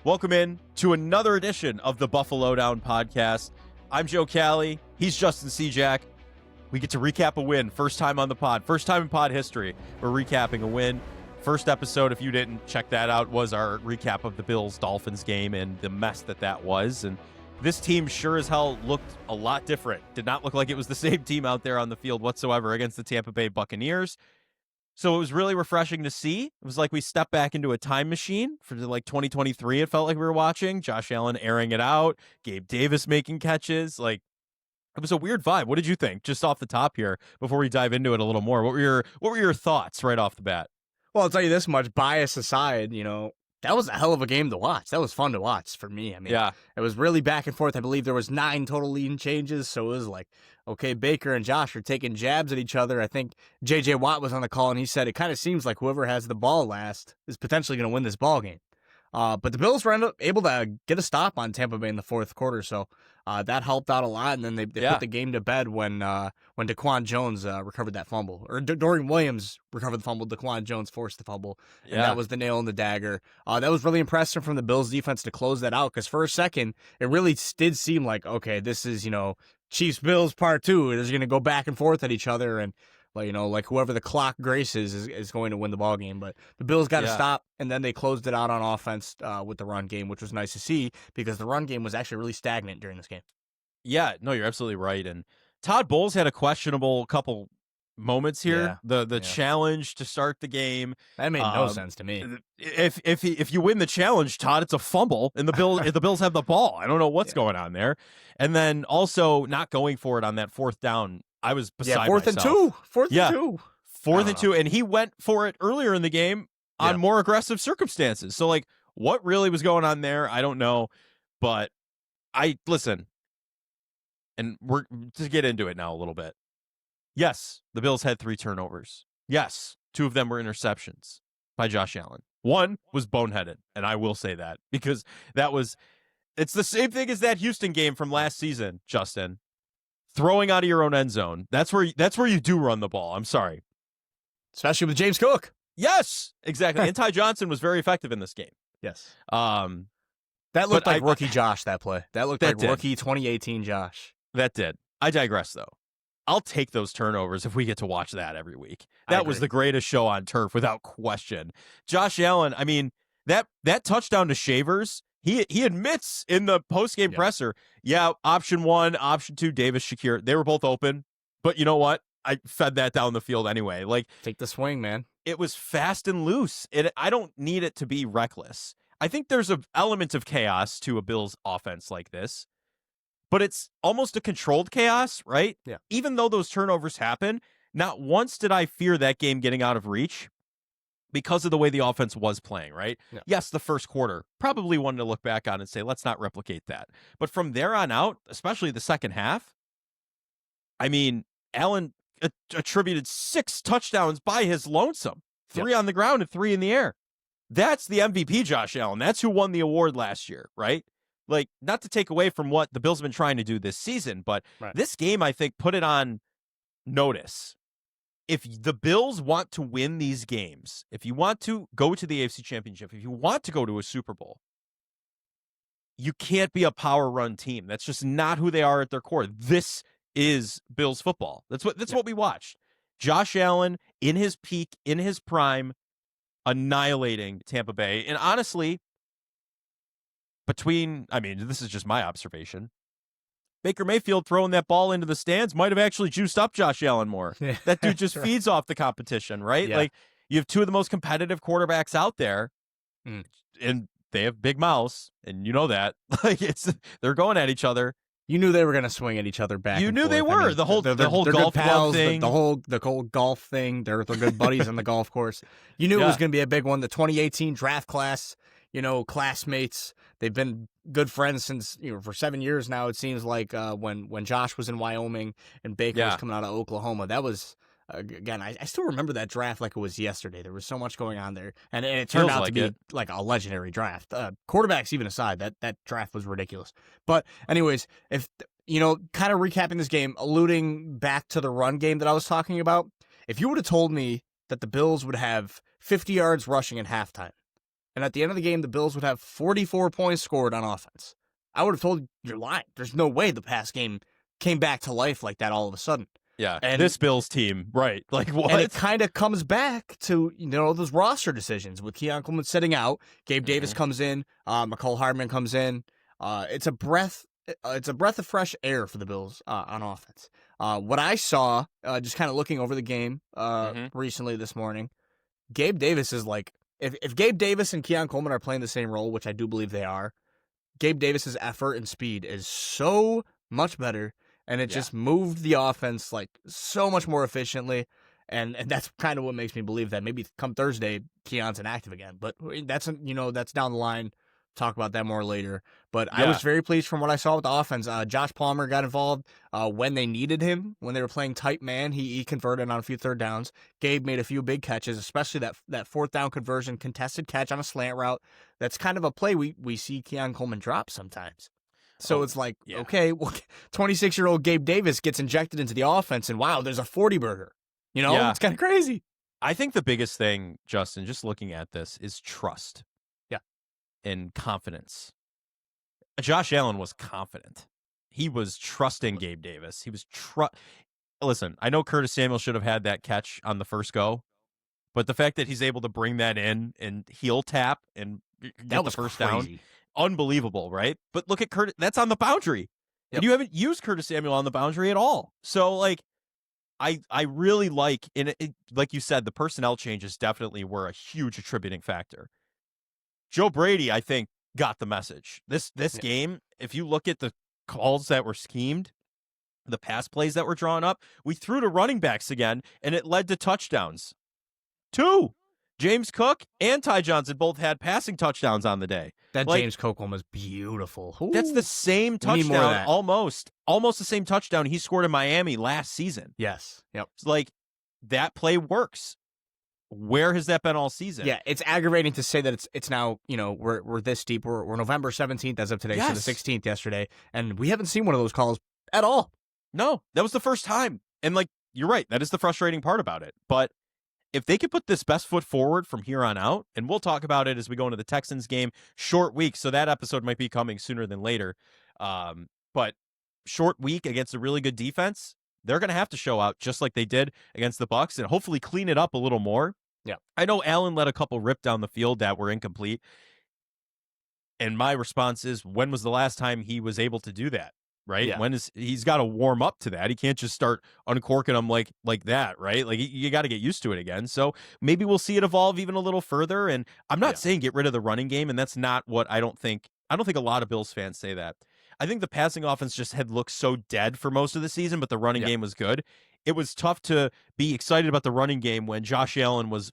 Welcome in to another edition of the Buffalo Down podcast. I'm Joe Cali. He's Justin Siejak. We get to recap a win. First time on the pod. First time in pod history. We're recapping a win. First episode, if you didn't check that out, was our recap of the Bills-Dolphins game and the mess that was. And this team sure as hell looked a lot different. Did not look like it was the same team out there on the field whatsoever against the Tampa Bay Buccaneers. So it was really refreshing to see. It was like we stepped back into a time machine for like 2023. It felt like we were watching Josh Allen airing it out, Gabe Davis making catches. Like, it was a weird vibe. What did you think, just off the top here, before we dive into it a little more? What were your thoughts right off the bat? Well, I'll tell you this much, bias aside, that was a hell of a game to watch. That was fun to watch for me. I mean, Yeah. It was really back and forth. I believe there was 9 total leading changes, so it was like, okay, Baker and Josh are taking jabs at each other. I think J.J. Watt was on the call, and he said it kind of seems like whoever has the ball last is potentially going to win this ball game. But the Bills were able to get a stop on Tampa Bay in the fourth quarter, so that helped out a lot. And then they put the game to bed when Daquan Jones recovered that fumble, or Dorian Williams recovered the fumble. Daquan Jones forced the fumble, and that was the nail in the dagger. That was really impressive from the Bills defense to close that out, because for a second it really did seem like, okay, this is Chiefs Bills part 2. They're going to go back and forth at each other, and like whoever the clock graces is going to win the ball game. But the Bills got to stop, and then they closed it out on offense with the run game, which was nice to see, because the run game was actually really stagnant during this game. Yeah, no, you're absolutely right. And Todd Bowles had a questionable couple moments here. The challenge to start the game, that made no sense to me. If you win the challenge, Todd, it's a fumble, and the Bills have the ball. I don't know what's going on there. And then also not going for it on that fourth down. I was beside fourth myself. Fourth and two, and he went for it earlier in the game on more aggressive circumstances. So, like, what really was going on there? I don't know, but listen, and we're to get into it now a little bit. Yes, the Bills had 3 turnovers. Yes, 2 of them were interceptions by Josh Allen. 1 was boneheaded, and I will say that, because it's the same thing as that Houston game from last season, Justin. Throwing out of your own end zone. That's where you do run the ball. I'm sorry. Especially with James Cook. Yes, exactly. And Ty Johnson was very effective in this game. Yes. That looked like rookie Josh, that play. That looked like rookie 2018 Josh. That did. I digress, though. I'll take those turnovers if we get to watch that every week. That was the greatest show on turf, without question. Josh Allen, I mean, that touchdown to Shavers, He admits in the post-game presser, option 1, option 2, Davis, Shakir, they were both open. But you know what? I fed that down the field anyway. Like, take the swing, man. It was fast and loose. I don't need it to be reckless. I think there's an element of chaos to a Bills offense like this, but it's almost a controlled chaos, right? Yeah. Even though those turnovers happen, not once did I fear that game getting out of reach, because of the way the offense was playing, right? Yeah. Yes, the first quarter, probably one to look back on and say, let's not replicate that. But from there on out, especially the second half, I mean, Allen attributed 6 touchdowns by his lonesome, 3 on the ground and 3 in the air. That's the MVP, Josh Allen. That's who won the award last year, right? Like, not to take away from what the Bills have been trying to do this season, but this game, I think, put it on notice. If the Bills want to win these games, if you want to go to the AFC Championship, if you want to go to a Super Bowl, you can't be a power run team. That's just not who they are at their core. This is Bills football. That's what we watched. Josh Allen in his peak, in his prime, annihilating Tampa Bay. And honestly, this is just my observation, Baker Mayfield throwing that ball into the stands might have actually juiced up Josh Allen more. Yeah. That dude just feeds off the competition, right? Yeah. Like, you have 2 of the most competitive quarterbacks out there, and they have big mouths, and you know that. Like, they're going at each other. You knew they were going to swing at each other back. You and knew forth. they were. I mean, the whole they're golf good pals, thing. The whole golf thing. They're good buddies on the golf course. You knew it was going to be a big one. The 2018 draft class, classmates. They've been good friends since, for 7 years now, it seems like, when Josh was in Wyoming and Baker was coming out of Oklahoma. That was, again, I still remember that draft like it was yesterday. There was so much going on there. And it turned out to be like a legendary draft. Quarterbacks even aside, that draft was ridiculous. But anyways, if, kind of recapping this game, alluding back to the run game that I was talking about, if you would have told me that the Bills would have 50 yards rushing at halftime, and at the end of the game, the Bills would have 44 points scored on offense. I would have told you, you're lying. There's no way the pass game came back to life like that all of a sudden. Yeah, And this Bills team, right? Like what? And it kind of comes back to, those roster decisions with Keon Coleman sitting out. Gabe Davis comes in. McCole Hardman comes in. It's a breath of fresh air for the Bills on offense. What I saw, just kind of looking over the game recently this morning, Gabe Davis is like, if Gabe Davis and Keon Coleman are playing the same role, which I do believe they are, Gabe Davis's effort and speed is so much better. And it just moved the offense like so much more efficiently. And that's kind of what makes me believe that maybe come Thursday, Keon's inactive again. But that's down the line. Talk about that more later. But I was very pleased from what I saw with the offense. Josh Palmer got involved when they needed him, when they were playing tight man. He converted on a few third downs. Gabe made a few big catches, especially that fourth down conversion, contested catch on a slant route. That's kind of a play we see Keon Coleman drop sometimes. So it's like, okay, well, 26-year-old Gabe Davis gets injected into the offense, and wow, there's a 40-burger. It's kind of crazy. I think the biggest thing, Justin, just looking at this, is trust. Yeah. And confidence. Josh Allen was confident. He was trusting Gabe Davis. He was Listen, I know Curtis Samuel should have had that catch on the first go, but the fact that he's able to bring that in and heel tap and get the first down. Unbelievable, right? But look at Curtis. That's on the boundary. Yep. And you haven't used Curtis Samuel on the boundary at all. So, like, I really like, like you said, the personnel changes definitely were a huge attributing factor. Joe Brady, I think, got the message. This game, if you look at the calls that were schemed, the pass plays that were drawn up, we threw to running backs again, and it led to touchdowns. 2. James Cook and Ty Johnson both had passing touchdowns on the day. That James Cook one was beautiful. Ooh. That's the same touchdown, almost the same touchdown he scored in Miami last season. Yes. Yep. It's like, that play works. Where has that been all season? Yeah, it's aggravating to say that it's now, we're this deep. We're November 17th as of today, so the 16th yesterday, and we haven't seen one of those calls at all. No, that was the first time. And, like, you're right. That is the frustrating part about it. But if they could put this best foot forward from here on out, and we'll talk about it as we go into the Texans game, short week, so that episode might be coming sooner than later. But short week against a really good defense, they're going to have to show out just like they did against the Bucs and hopefully clean it up a little more. Yeah. I know Allen let a couple rip down the field that were incomplete. And my response is, when was the last time he was able to do that? Right? Yeah. He's got to warm up to that. He can't just start uncorking them like that, right? Like, you got to get used to it again. So maybe we'll see it evolve even a little further. And I'm not saying get rid of the running game, and that's not what I don't think a lot of Bills fans say that. I think the passing offense just had looked so dead for most of the season, but the running game was good. It was tough to be excited about the running game when Josh Allen was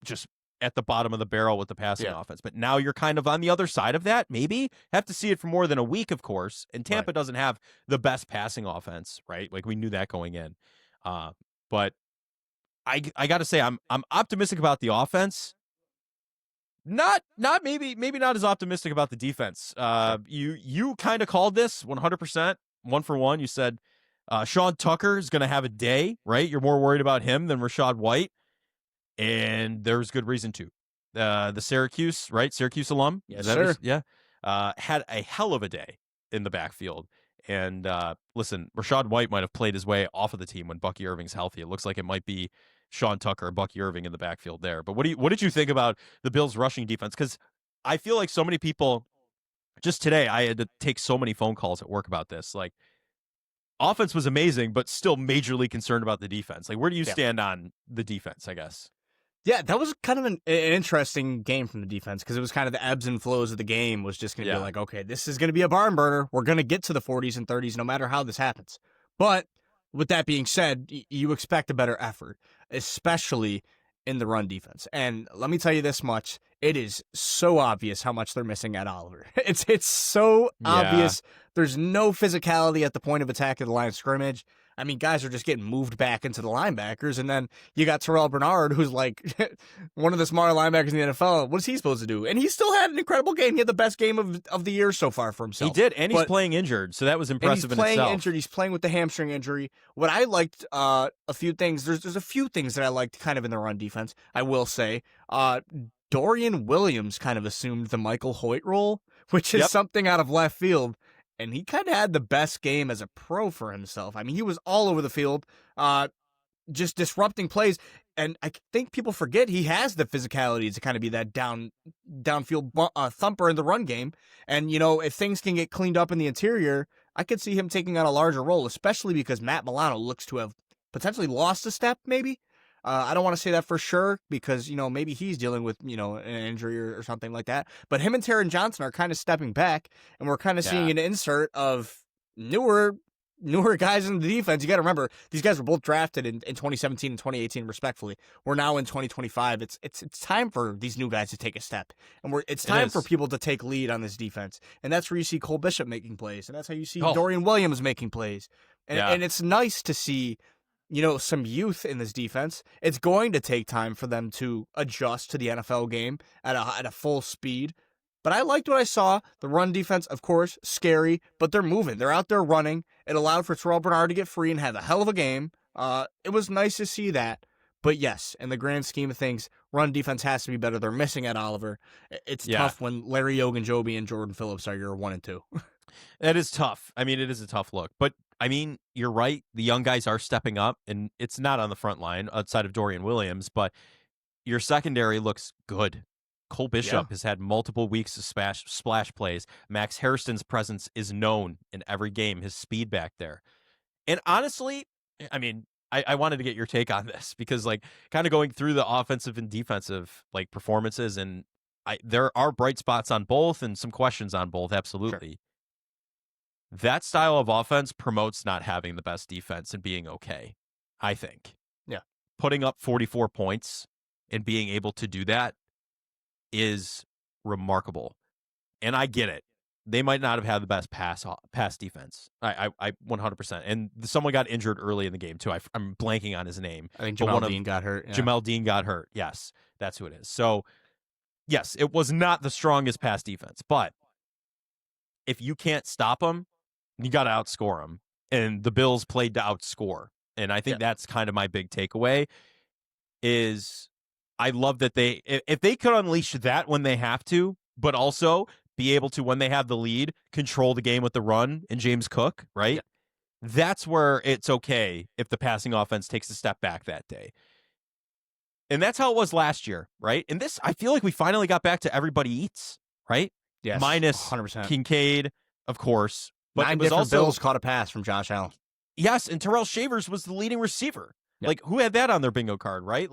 just at the bottom of the barrel with the passing offense. But now you're kind of on the other side of that, maybe. Have to see it for more than a week, of course. And Tampa doesn't have the best passing offense, right? Like, we knew that going in. But I got to say, I'm optimistic about the offense. Not maybe not as optimistic about the defense. You kind of called this 100%, 1-for-1. You said Sean Tucker is going to have a day, right? You're more worried about him than Rachaad White. And there's good reason to. The Syracuse alum, yes, sir. Had a hell of a day in the backfield. And listen, Rachaad White might have played his way off of the team when Bucky Irving's healthy. It looks like it might be Sean Tucker or Bucky Irving in the backfield there. But what did you think about the Bills' rushing defense? Because I feel like so many people, just today, I had to take so many phone calls at work about this. Like, offense was amazing, but still majorly concerned about the defense. Like, where do you stand on the defense, I guess? Yeah, that was kind of an interesting game from the defense, because it was kind of the ebbs and flows of the game was just going to be like, okay, this is going to be a barn burner. We're going to get to the 40s and 30s no matter how this happens. But with that being said, you expect a better effort, especially in the run defense. And let me tell you this much. It is so obvious how much they're missing at Oliver. It's so obvious. There's no physicality at the point of attack of the line of scrimmage. I mean, guys are just getting moved back into the linebackers, and then you got Tyrell Bernard, who's like one of the smarter linebackers in the NFL. What is he supposed to do? And he still had an incredible game. He had the best game of the year so far for himself. He did, and he's playing injured, so that was impressive in itself. He's playing injured. He's playing with the hamstring injury. What I liked, a few things. There's a few things that I liked kind of in the run defense, I will say. Dorian Williams kind of assumed the Michael Hoyt role, which is Yep. something out of left field. And he kind of had the best game as a pro for himself. I mean, he was all over the field, just disrupting plays. And I think people forget he has the physicality to kind of be that downfield thumper in the run game. And, if things can get cleaned up in the interior, I could see him taking on a larger role, especially because Matt Milano looks to have potentially lost a step, maybe. I don't want to say that for sure because, maybe he's dealing with, an injury or something like that. But him and Taron Johnson are kind of stepping back, and we're kind of seeing an insert of newer guys in the defense. You got to remember, these guys were both drafted in 2017 and 2018, respectfully. We're now in 2025. It's time for these new guys to take a step, and it's time for people to take lead on this defense. And that's where you see Cole Bishop making plays, and that's how you see Dorian Williams making plays. And it's nice to see, some youth in this defense. It's going to take time for them to adjust to the NFL game at a full speed. But I liked what I saw. The run defense, of course, scary, but they're moving. They're out there running. It allowed for Tyrell Bernard to get free and have a hell of a game. It was nice to see that. But yes, in the grand scheme of things, run defense has to be better. They're missing Ed Oliver. It's tough when Larry Ogunjobi and Jordan Phillips are your 1 and 2. That is tough. I mean, it is a tough look. But, I mean, you're right. The young guys are stepping up, and it's not on the front line outside of Dorian Williams, but your secondary looks good. Cole Bishop has had multiple weeks of splash plays. Max Hairston's presence is known in every game, his speed back there. And honestly, I mean, I wanted to get your take on this because, kind of going through the offensive and defensive, performances, and there are bright spots on both and some questions on both, absolutely. Sure. That style of offense promotes not having the best defense and being okay, I think. Yeah. Putting up 44 points and being able to do that is remarkable. And I get it. They might not have had the best pass defense. I 100%. And someone got injured early in the game, too. I'm blanking on his name. I think Jamel Dean got hurt. Yeah. Jamel Dean got hurt. Yes, that's who it is. So, yes, it was not the strongest pass defense. But if you can't stop them, you got to outscore them. And the Bills played to outscore. And I think that's kind of my big takeaway is I love that if they could unleash that when they have to, but also be able to, when they have the lead, control the game with the run and James Cook, right? Yeah. That's where it's okay if the passing offense takes a step back that day. And that's how it was last year, right? And this, I feel like we finally got back to everybody eats, right? Yes, minus 100%. Kincaid, of course. But 9 different Bills caught a pass from Josh Allen. Yes, and Tyrell Shavers was the leading receiver. Yep. Who had that on their bingo card, right?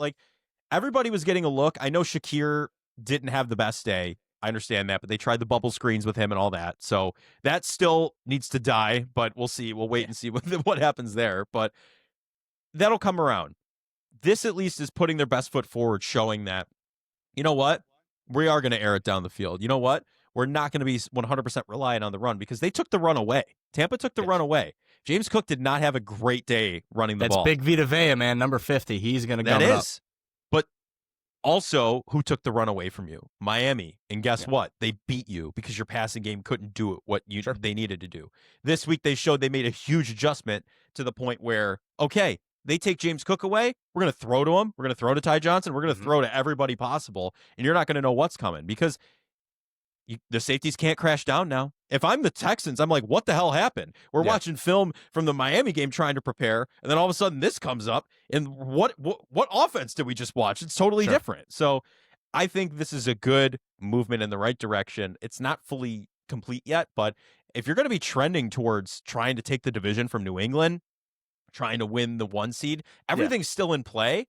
Everybody was getting a look. I know Shakir didn't have the best day. I understand that, but they tried the bubble screens with him and all that. So that still needs to die, but we'll see. We'll wait and see what happens there. But that'll come around. This at least is putting their best foot forward, showing that, you know what? We are going to air it down the field. You know what? We're not going to be 100% reliant on the run because they took the run away. Tampa took the run away. James Cook did not have a great day running the ball. That's Big Vita Vea, man, number 50. He's going to go up. That is. But also, who took the run away from you? Miami. And guess what? They beat you because your passing game couldn't do what they needed to do. This week, they showed they made a huge adjustment to the point where, okay, they take James Cook away, we're going to throw to him, we're going to throw to Ty Johnson, we're going to throw to everybody possible, and you're not going to know what's coming because the safeties can't crash down now. If I'm the Texans, I'm like, what the hell happened? We're watching film from the Miami game trying to prepare, and then all of a sudden this comes up, and what offense did we just watch? It's totally different. So I think this is a good movement in the right direction. It's not fully complete yet, but if you're going to be trending towards trying to take the division from New England, trying to win the 1 seed, everything's still in play,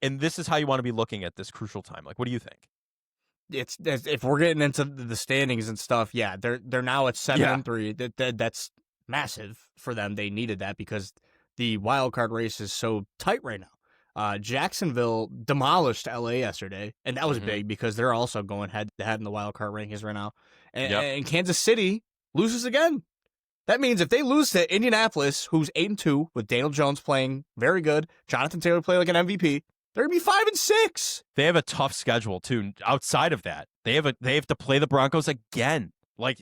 and this is how you want to be looking at this crucial time. What do you think? It's if we're getting into the standings and stuff, they're now at 7-3. That's massive for them. They needed that because the wild card race is so tight right now. Jacksonville demolished LA yesterday, and that was big because they're also going head to head in the wild card rankings right now. And Kansas City loses again. That means if they lose to Indianapolis, who's 8-2 with Daniel Jones playing very good, Jonathan Taylor playing like an MVP. They're going to be 5-6. They have a tough schedule too. Outside of that, they have to play the Broncos again. They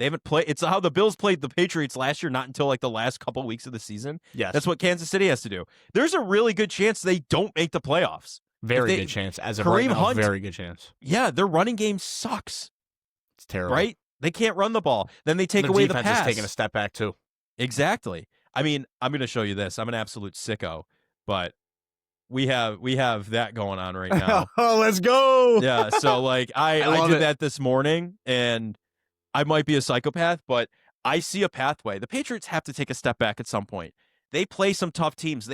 haven't played. It's how the Bills played the Patriots last year, not until the last couple weeks of the season. Yes, that's what Kansas City has to do. There's a really good chance they don't make the playoffs Very good chance. As of Kareem right now, Hunt, very good chance. Yeah, their running game sucks. It's terrible. Right? They can't run the ball. Then they take away the pass. Defense is taking a step back too. Exactly. I mean, I'm going to show you this. I'm an absolute sicko, but we have that going on right now. Oh, let's go. Yeah, so like I did that this morning, and I might be a psychopath, but I see a pathway. The Patriots have to take a step back at some point. They play some tough teams.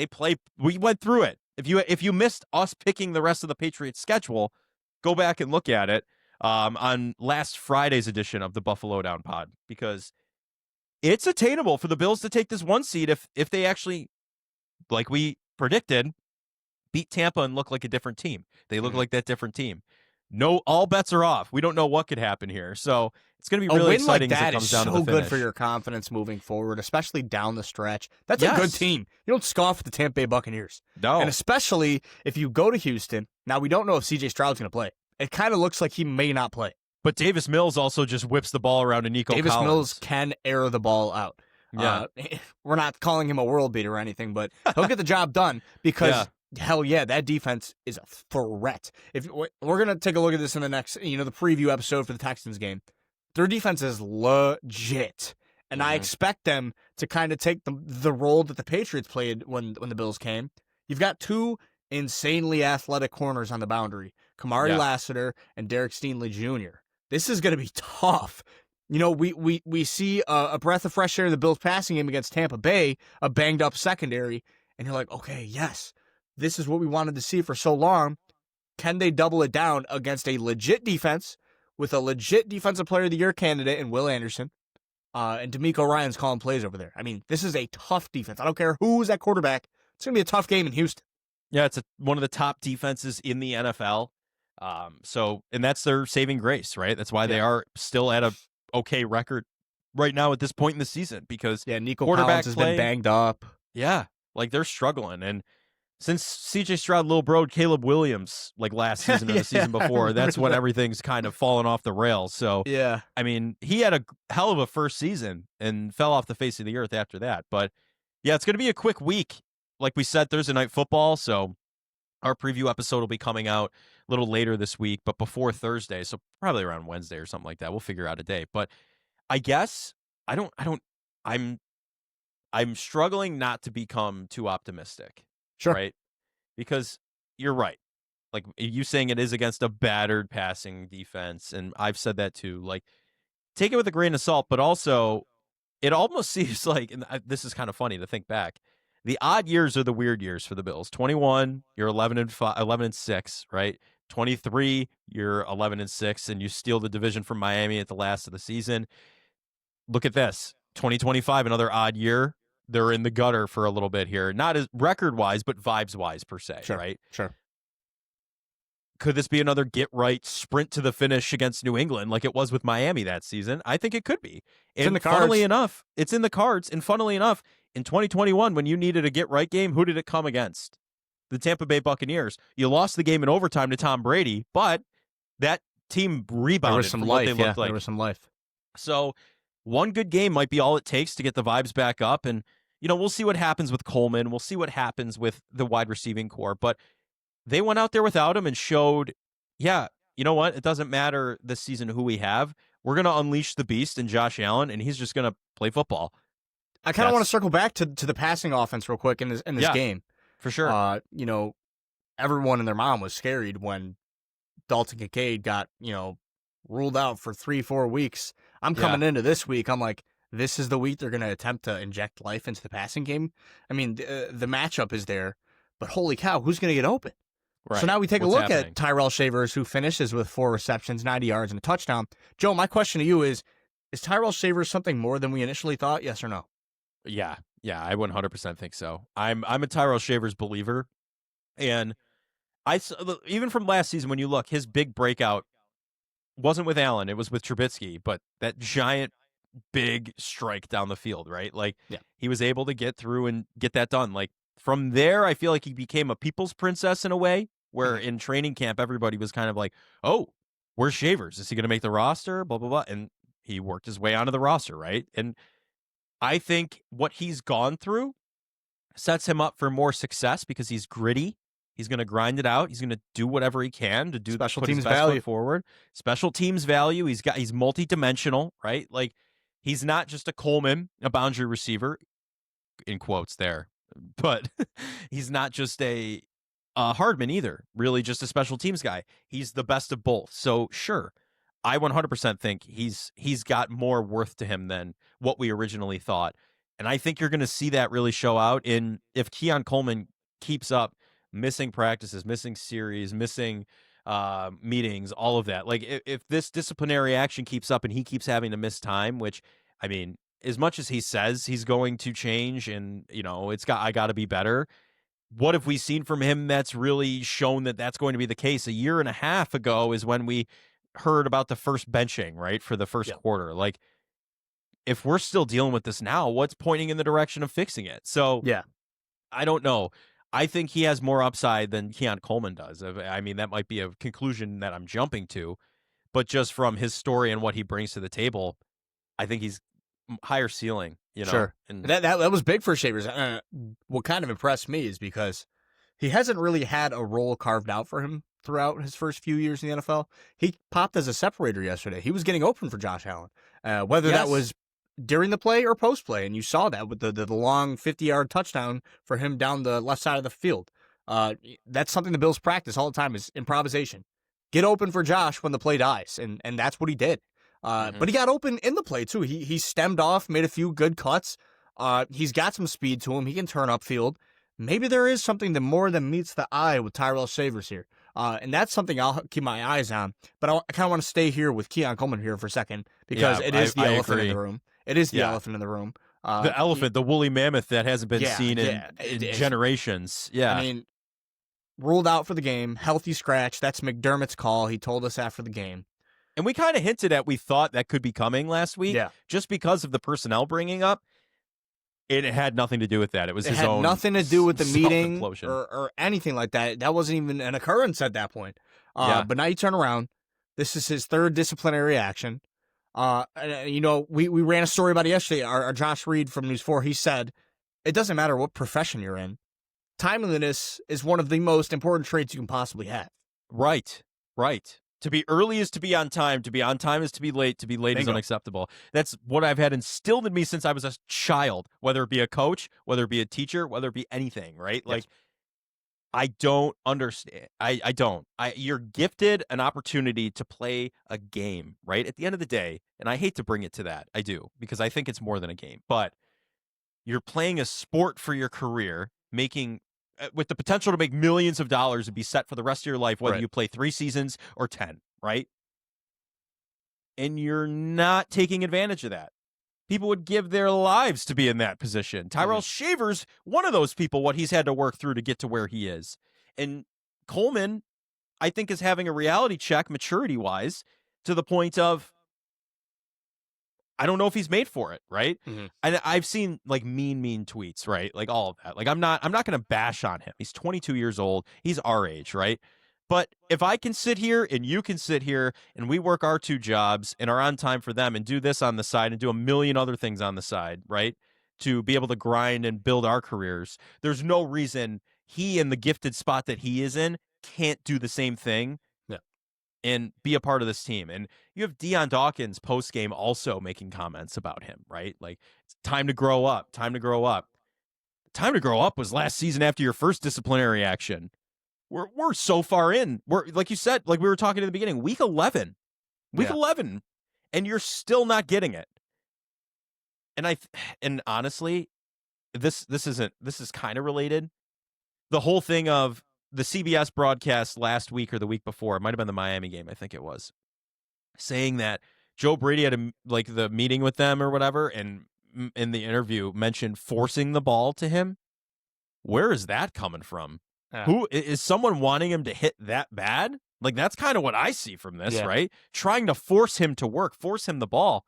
We went through it. If you missed us picking the rest of the Patriots schedule, go back and look at it on last Friday's edition of the Buffalo Down Pod, because it's attainable for the Bills to take this 1 seed if they actually, like we predicted, beat Tampa and look like a different team. They look like that different team. No, all bets are off. We don't know what could happen here. So it's going to be really exciting as it comes down to the finish. So good for your confidence moving forward, especially down the stretch. That's a good team. You don't scoff at the Tampa Bay Buccaneers. No. And especially if you go to Houston. Now, we don't know if CJ Stroud's going to play. It kind of looks like he may not play. But Davis Mills also just whips the ball around to Nico Collins. Davis Mills can air the ball out. Yeah. We're not calling him a world beater or anything, but he'll get the job done because hell yeah, that defense is a threat. If we're gonna take a look at this in the next, the preview episode for the Texans game, their defense is legit, and I expect them to kind of take the role that the Patriots played when the Bills came. You've got two insanely athletic corners on the boundary, Kamari Lassiter and Derek Stingley Jr. This is gonna be tough. We see a breath of fresh air in the Bills passing game against Tampa Bay, a banged up secondary, and you're like, okay, yes. This is what we wanted to see for so long. Can they double it down against a legit defense with a legit Defensive Player of the Year candidate in Will Anderson? And D'Amico Ryan's calling plays over there. I mean, this is a tough defense. I don't care who's at quarterback. It's going to be a tough game in Houston. Yeah, it's one of the top defenses in the NFL. And that's their saving grace, right? That's why they are still at a okay record right now at this point in the season, because Nico Collins has been banged up. Yeah, like they're struggling. And since CJ Stroud little broed Caleb Williams like last season or the season before, that's when everything's kind of fallen off the rails. So, I mean, he had a hell of a first season and fell off the face of the earth after that. But, yeah, it's going to be a quick week. Like we said, Thursday Night Football. So our preview episode will be coming out a little later this week, but before Thursday. So probably around Wednesday or something like that. We'll figure out a day. But I guess I'm struggling not to become too optimistic. Sure. Right? Because you're right. Like you saying it is against a battered passing defense, and I've said that too. Like, take it with a grain of salt, but also it almost seems like, and this is kind of funny to think back, the odd years are the weird years for the Bills. 21, you're 11-6, right? 23, you're 11-6, and you steal the division from Miami at the last of the season. Look at this. 2025, another odd year. They're in the gutter for a little bit here. Not as record-wise, but vibes-wise per se, right? Sure. Could this be another get-right sprint to the finish against New England like it was with Miami that season? I think it could be. It's in the cards. Funnily enough, it's in the cards. And funnily enough, in 2021, when you needed a get-right game, who did it come against? The Tampa Bay Buccaneers. You lost the game in overtime to Tom Brady, but that team rebounded from what they looked like. There was some life. So one good game might be all it takes to get the vibes back up. And we'll see what happens with Coleman. We'll see what happens with the wide receiving core. But they went out there without him and showed, you know what? It doesn't matter this season who we have. We're going to unleash the beast in Josh Allen, and he's just going to play football. I kind of want to circle back to the passing offense real quick in this game. For sure. Everyone and their mom was scared when Dalton Kincaid got, ruled out for 3-4 weeks. I'm coming into this week. I'm like, this is the week they're going to attempt to inject life into the passing game. I mean, the matchup is there, but holy cow, who's going to get open? Right. So now we take a look at Tyrell Shavers, who finishes with 4 receptions, 90 yards, and a touchdown. Joe, my question to you is Tyrell Shavers something more than we initially thought? Yes or no? Yeah, I 100% think so. I'm a Tyrell Shavers believer, and even from last season, when you look, his big breakout wasn't with Allen, it was with Trubisky, but that giant big strike down the field, right? Like he was able to get through and get that done. Like from there, I feel like he became a people's princess in a way, where in training camp, everybody was kind of like, oh, where's Shavers? Is he going to make the roster? Blah, blah, blah. And he worked his way onto the roster, right? And I think what he's gone through sets him up for more success because he's gritty. He's going to grind it out. He's going to do whatever he can to Special put his teams best value foot forward. Special teams value. He's multidimensional, right? Like, he's not just a Coleman, a boundary receiver, in quotes there, but he's not just a Hardman either. Really, just a special teams guy. He's the best of both. So sure, I 100% think he's got more worth to him than what we originally thought. And I think you're going to see that really show out in if Keon Coleman keeps up missing practices, missing series, missing meetings, all of that. Like if this disciplinary action keeps up and he keeps having to miss time, which, I mean, as much as he says he's going to change and, I got to be better. What have we seen from him that's really shown that that's going to be the case? A year and a half ago is when we heard about the first benching, right, for the first quarter. Like, if we're still dealing with this now, what's pointing in the direction of fixing it? So, yeah, I don't know. I think he has more upside than Keon Coleman does. I mean, that might be a conclusion that I'm jumping to, but just from his story and what he brings to the table, I think he's higher ceiling. Sure. And that was big for Shavers. What kind of impressed me is because he hasn't really had a role carved out for him throughout his first few years in the NFL. He popped as a separator yesterday. He was getting open for Josh Allen, whether that was during the play or post play, and you saw that with the long 50-yard touchdown for him down the left side of the field. That's something the Bills practice all the time is improvisation. Get open for Josh when the play dies, and that's what he did. But he got open in the play too. He stemmed off, made a few good cuts. He's got some speed to him. He can turn upfield. Maybe there is something that more than meets the eye with Tyrell Shavers here. And that's something I'll keep my eyes on. But I kind of want to stay here with Keon Coleman here for a second because it is the elephant in the room. It is the elephant in the room. The elephant, the woolly mammoth that hasn't been seen in generations. Yeah. I mean, ruled out for the game, healthy scratch. That's McDermott's call. He told us after the game. And we kind of hinted at we thought that could be coming last week just because of the personnel bringing up. It had nothing to do with that. It was his own. It had nothing to do with the meeting implosion. or anything like that. That wasn't even an occurrence at that point. But now you turn around. This is his third disciplinary action. We ran a story about it yesterday. Our Josh Reed from News 4, he said, it doesn't matter what profession you're in. Timeliness is one of the most important traits you can possibly have. Right. To be early is to be on time. To be on time is to be late. To be late is unacceptable. That's what I've had instilled in me since I was a child, whether it be a coach, whether it be a teacher, whether it be anything, right? Yes. Like, I don't understand. I don't. You're gifted an opportunity to play a game, right? At the end of the day, and I hate to bring it to that. I do, because I think it's more than a game. But you're playing a sport for your career, with the potential to make millions of dollars and be set for the rest of your life, whether you play 3 seasons or 10, right? And you're not taking advantage of that. People would give their lives to be in that position. Tyrell Shavers, one of those people, what he's had to work through to get to where he is. And Coleman, I think, is having a reality check, maturity-wise, to the point of, I don't know if he's made for it, right? Mm-hmm. And I've seen like mean tweets, right? Like all of that. Like I'm not going to bash on him. He's 22 years old. He's our age, right? But if I can sit here and you can sit here and we work our 2 jobs and are on time for them and do this on the side and do a million other things on the side, right? To be able to grind and build our careers, there's no reason he in the gifted spot that he is in can't do the same thing. And be a part of this team. And you have Deion Dawkins post-game also making comments about him, right? Like, it's time to grow up, time to grow up. Time to grow up was last season after your first disciplinary action. We're so far in. We're, like you said, like we were talking at the beginning, week 11. Week 11. And you're still not getting it. And honestly, this is kind of related. The whole thing of the CBS broadcast last week or the week before, it might have been the Miami game, I think it was, saying that Joe Brady had the meeting with them or whatever, and in the interview mentioned forcing the ball to him. Where is that coming from? Who is someone wanting him to hit that bad? Like, that's kind of what I see from this, right? Trying to force him to work, force him the ball.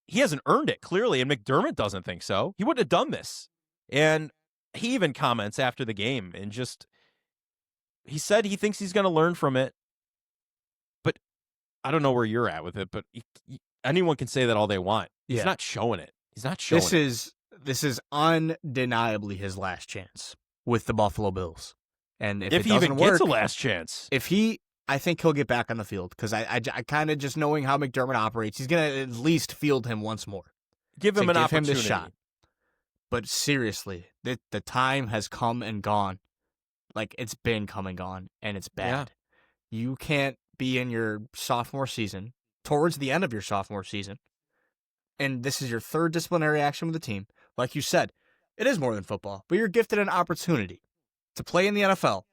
He hasn't earned it, clearly, and McDermott doesn't think so. He wouldn't have done this. And he even comments after the game and just, he said he thinks he's going to learn from it. But I don't know where you're at with it, but anyone can say that all they want. He's not showing it. He's not showing it. This is undeniably his last chance with the Buffalo Bills. And if If it he doesn't even work, gets a last chance. I think he'll get back on the field because I kind of just knowing how McDermott operates, he's going to at least field him once more. Give him an Give opportunity. him this shot. But seriously, the time has come and gone. Like, it's been come and gone, and it's bad. Yeah. You can't be in your sophomore season, towards the end of your sophomore season, and this is your third disciplinary action with the team. Like you said, it is more than football, but you're gifted an opportunity to play in the NFL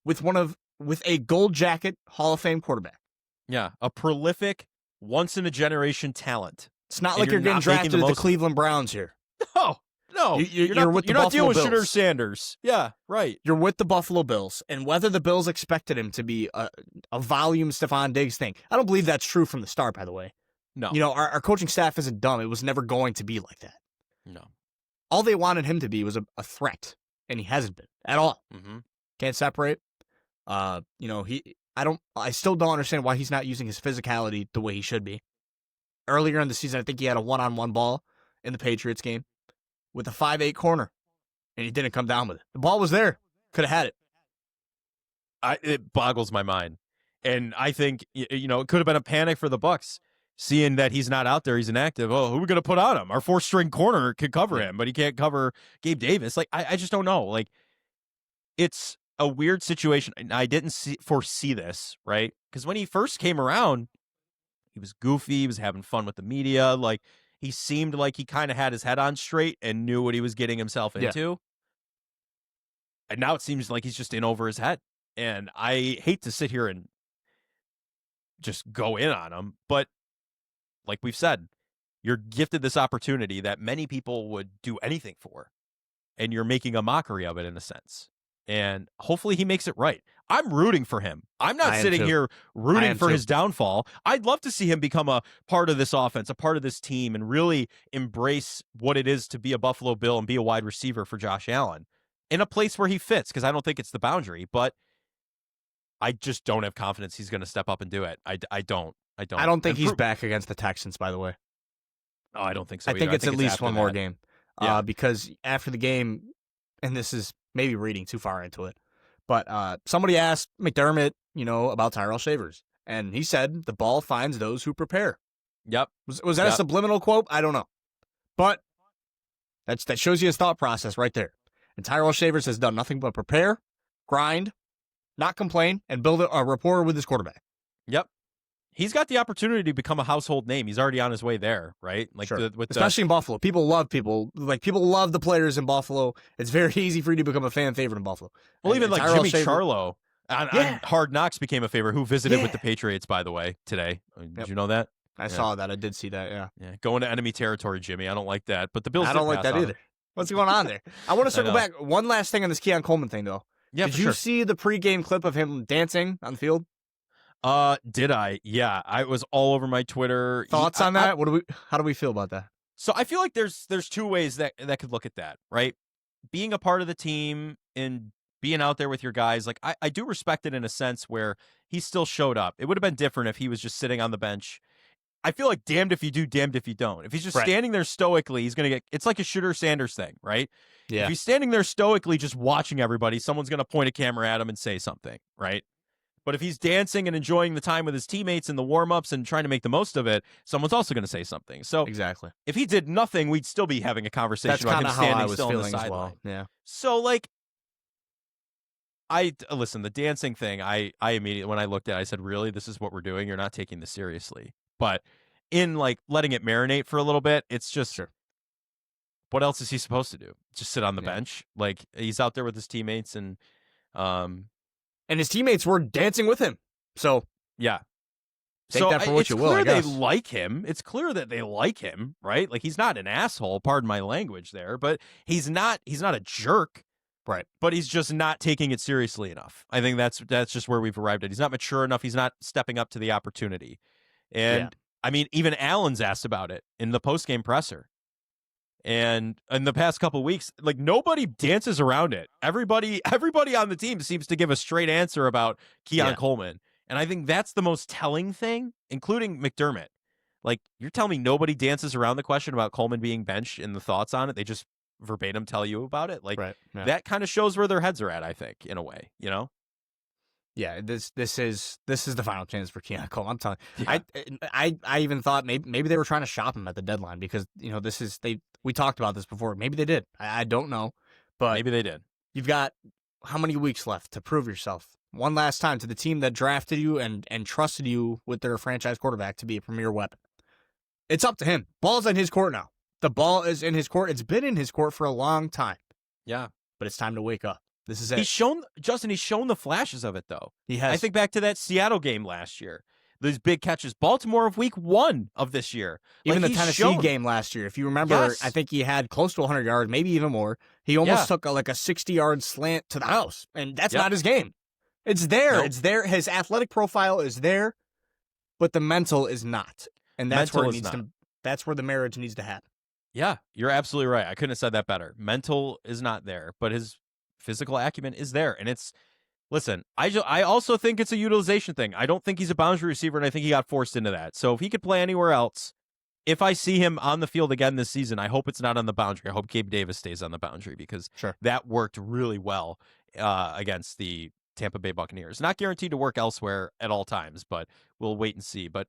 with a gold jacket Hall of Fame quarterback. Yeah, a prolific, once-in-a-generation talent. It's not like you're getting drafted to the Cleveland Browns here. No, you're not dealing with Shedeur Sanders. Yeah, right. You're with the Buffalo Bills, and whether the Bills expected him to be a volume Stephon Diggs thing, I don't believe that's true from the start, by the way. No. Our coaching staff isn't dumb. It was never going to be like that. No. All they wanted him to be was a threat, and he hasn't been at all. Mm-hmm. Can't separate. I still don't understand why he's not using his physicality the way he should be. Earlier in the season, I think he had a one-on-one ball in the Patriots game with a 5'8" corner, and he didn't come down with it. The ball was there. Could have had it. It boggles my mind. And I think, it could have been a panic for the Bucs, seeing that he's not out there, he's inactive. Oh, who are we going to put on him? Our fourth-string corner could cover him, but he can't cover Gabe Davis. Like, I just don't know. Like, it's a weird situation. I didn't foresee this, right? Because when he first came around, he was goofy. He was having fun with the media. Like, he seemed like he kind of had his head on straight and knew what he was getting himself into. And now it seems like he's just in over his head. And I hate to sit here and just go in on him, but like we've said, you're gifted this opportunity that many people would do anything for, and you're making a mockery of it in a sense. And hopefully he makes it right. I'm rooting for him. I'm not sitting here rooting for his downfall. I'd love to see him become a part of this offense, a part of this team, and really embrace what it is to be a Buffalo Bill and be a wide receiver for Josh Allen in a place where he fits, because I don't think it's the boundary, but I just don't have confidence he's going to step up and do it. I don't. I don't think he's back against the Texans, by the way. Oh, I don't think so. I think it's at least one more game. Because after the game, and this is maybe reading too far into it, but somebody asked McDermott, about Tyrell Shavers, and he said, "The ball finds those who prepare." Yep. Was that a subliminal quote? I don't know, but that shows you his thought process right there. And Tyrell Shavers has done nothing but prepare, grind, not complain, and build a rapport with his quarterback. Yep. He's got the opportunity to become a household name. He's already on his way there, right? Like, sure. Especially in Buffalo. People love the players in Buffalo. It's very easy for you to become a fan favorite in Buffalo. Well, even like Jimmy Charlo on Hard Knocks became a favorite, who visited with the Patriots, by the way, today. Did you know that? I saw that. I did see that, yeah. Yeah, going to enemy territory, Jimmy. I don't like that. But the Bills I don't like that either. What's going on there? I want to circle back. One last thing on this Keon Coleman thing, though. Yeah, did you see the pregame clip of him dancing on the field? Did I? Yeah, I was all over my Twitter. Thoughts on that? How do we feel about that? So I feel like there's two ways that could look at that, right? Being a part of the team and being out there with your guys, like I do respect it in a sense where he still showed up. It would have been different if he was just sitting on the bench. I feel like damned if you do, damned if you don't. If he's just standing there stoically, he's going to it's like a Shedeur Sanders thing, right? Yeah. If he's standing there stoically just watching everybody, someone's going to point a camera at him and say something, right? But if he's dancing and enjoying the time with his teammates and the warm-ups and trying to make the most of it, someone's also going to say something. So exactly, if he did nothing, we'd still be having a conversation about him standing still on the sideline. Yeah. So, like, listen, the dancing thing, I immediately, when I looked at it, I said, really, this is what we're doing? You're not taking this seriously. But in, like, letting it marinate for a little bit, it's just, what else is he supposed to do? Just sit on the bench? Like, he's out there with his teammates, and his teammates were dancing with him. So, yeah. Take that for what you will, I guess. It's clear they like him. It's clear that they like him, right? Like, he's not an asshole, pardon my language there, but he's not a jerk. Right. But he's just not taking it seriously enough. I think that's just where we've arrived at. He's not mature enough. He's not stepping up to the opportunity. And I mean, even Allen's asked about it in the post-game presser. And in the past couple of weeks, like, nobody dances around it. Everybody on the team seems to give a straight answer about Keon Coleman. And I think that's the most telling thing, including McDermott. Like, you're telling me nobody dances around the question about Coleman being benched and the thoughts on it? They just verbatim tell you about it. Like Right. Yeah. that kind of shows where their heads are at, I think, in a way, Yeah, this is the final chance for Keon Coleman. I'm telling you. Yeah. I even thought maybe they were trying to shop him at the deadline because we talked about this before. Maybe they did. I don't know, but Maybe they did. you've got how many weeks left to prove yourself one last time to the team that drafted you and trusted you with their franchise quarterback to be a premier weapon. It's up to him. Ball's in his court now. The ball is in his court. It's been in his court for a long time. Yeah. But it's time to wake up. This is it. He's shown the flashes of it, though. He has. I think back to that Seattle game last year. Those big catches. Baltimore of week 1 of this year. Even like, the Tennessee game last year. If you remember, Yes. I think he had close to 100 yards, maybe even more. He almost took a 60-yard slant to the house, and that's not his game. It's there. Nope. It's there. His athletic profile is there, but the mental is not. And that's where it needs to. That's where the marriage needs to happen. Yeah, you're absolutely right. I couldn't have said that better. Mental is not there, but his physical acumen is there. And listen, I also think it's a utilization thing. I don't think he's a boundary receiver, and I think he got forced into that. So if he could play anywhere else, if I see him on the field again this season, I hope it's not on the boundary. I hope Gabe Davis stays on the boundary because that worked really well against the Tampa Bay Buccaneers. Not guaranteed to work elsewhere at all times, but we'll wait and see. But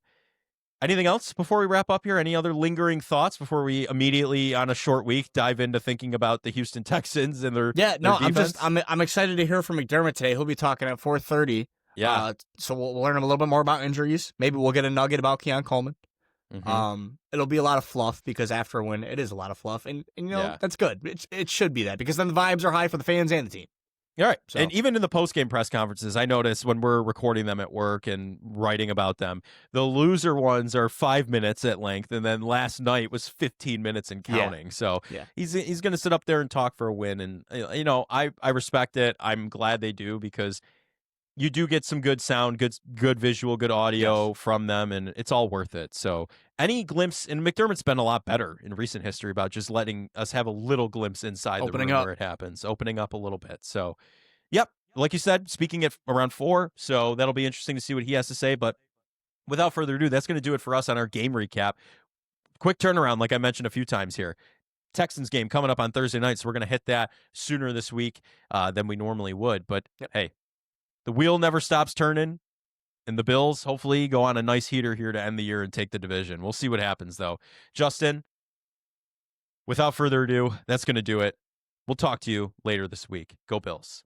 anything else before we wrap up here? Any other lingering thoughts before we immediately, on a short week, dive into thinking about the Houston Texans and their defense? I'm excited to hear from McDermott today. He'll be talking at 4:30. Yeah. So we'll learn a little bit more about injuries. Maybe we'll get a nugget about Keon Coleman. Mm-hmm. It'll be a lot of fluff because after a win, it is a lot of fluff, and that's good. It should be that because then the vibes are high for the fans and the team. All right. So. And even in the post-game press conferences, I notice when we're recording them at work and writing about them, the loser ones are 5 minutes at length, and then last night was 15 minutes and counting. So he's going to sit up there and talk for a win, and I respect it. I'm glad they do because you do get some good sound, good visual, good audio from them, and it's all worth it. So any glimpse, and McDermott's been a lot better in recent history about just letting us have a little glimpse inside the room where it happens, opening up a little bit. So, yep, like you said, speaking at around 4, so that'll be interesting to see what he has to say. But without further ado, that's going to do it for us on our game recap. Quick turnaround, like I mentioned a few times here. Texans game coming up on Thursday night, so we're going to hit that sooner this week than we normally would. But, hey, the wheel never stops turning, and the Bills hopefully go on a nice heater here to end the year and take the division. We'll see what happens, though. Justin, without further ado, that's going to do it. We'll talk to you later this week. Go Bills.